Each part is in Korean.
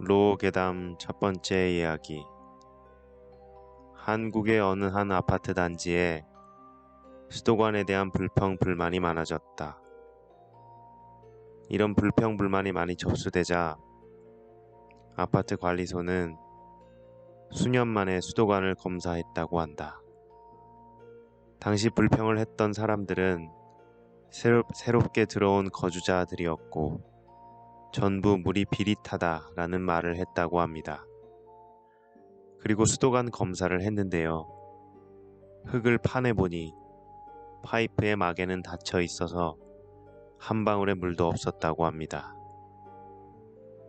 로계담 첫 번째 이야기. 한국의 어느 한 아파트 단지에 수도관에 대한 불평불만이 많아졌다. 이런 불평불만이 많이 접수되자 아파트 관리소는 수년 만에 수도관을 검사했다고 한다. 당시 불평을 했던 사람들은 새롭게 들어온 거주자들이었고 전부 물이 비릿하다라는 말을 했다고 합니다. 그리고 수도관 검사를 했는데요. 흙을 파내보니 파이프의 막에는 닫혀 있어서 한 방울의 물도 없었다고 합니다.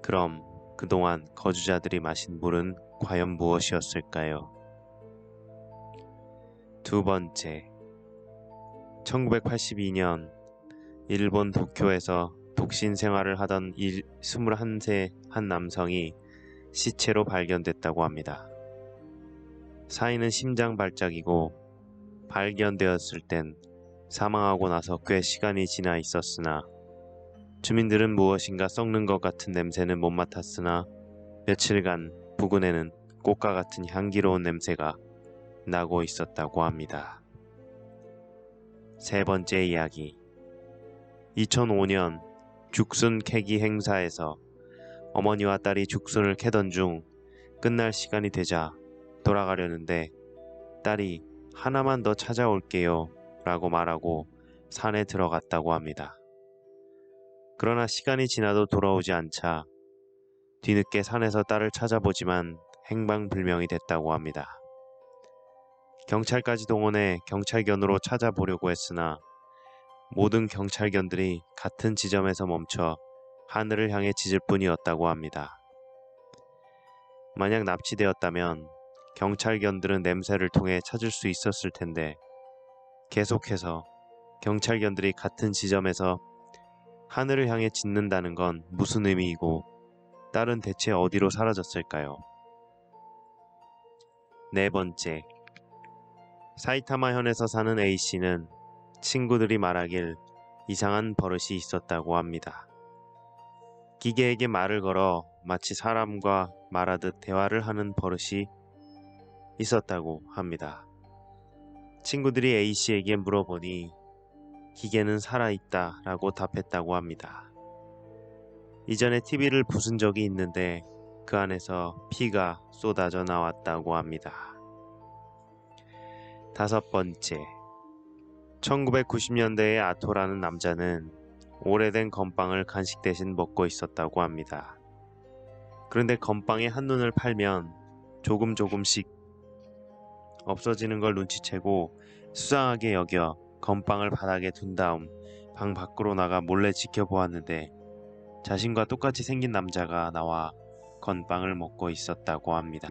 그럼 그동안 거주자들이 마신 물은 과연 무엇이었을까요? 두 번째, 1982년 일본 도쿄에서 독신 생활을 하던 21세 한 남성이 시체로 발견됐다고 합니다. 사인은 심장 발작이고 발견되었을 땐 사망하고 나서 꽤 시간이 지나 있었으나 주민들은 무엇인가 썩는 것 같은 냄새는 못 맡았으나 며칠간 부근에는 꽃과 같은 향기로운 냄새가 나고 있었다고 합니다. 세 번째 이야기. 2005년 죽순 캐기 행사에서 어머니와 딸이 죽순을 캐던 중 끝날 시간이 되자 돌아가려는데 딸이 하나만 더 찾아올게요 라고 말하고 산에 들어갔다고 합니다. 그러나 시간이 지나도 돌아오지 않자 뒤늦게 산에서 딸을 찾아보지만 행방불명이 됐다고 합니다. 경찰까지 동원해 경찰견으로 찾아보려고 했으나 모든 경찰견들이 같은 지점에서 멈춰 하늘을 향해 짖을 뿐이었다고 합니다. 만약 납치되었다면 경찰견들은 냄새를 통해 찾을 수 있었을 텐데 계속해서 경찰견들이 같은 지점에서 하늘을 향해 짖는다는 건 무슨 의미이고 딸은 대체 어디로 사라졌을까요? 네 번째, 사이타마현에서 사는 A씨는 친구들이 말하길 이상한 버릇이 있었다고 합니다. 기계에게 말을 걸어 마치 사람과 말하듯 대화를 하는 버릇이 있었다고 합니다. 친구들이 A씨에게 물어보니 기계는 살아있다 라고 답했다고 합니다. 이전에 TV를 부순 적이 있는데 그 안에서 피가 쏟아져 나왔다고 합니다. 다섯 번째, 1990년대의 아토라는 남자는 오래된 건빵을 간식 대신 먹고 있었다고 합니다. 그런데 건빵의 한눈을 팔면 조금씩 없어지는 걸 눈치채고 수상하게 여겨 건빵을 바닥에 둔 다음 방 밖으로 나가 몰래 지켜보았는데 자신과 똑같이 생긴 남자가 나와 건빵을 먹고 있었다고 합니다.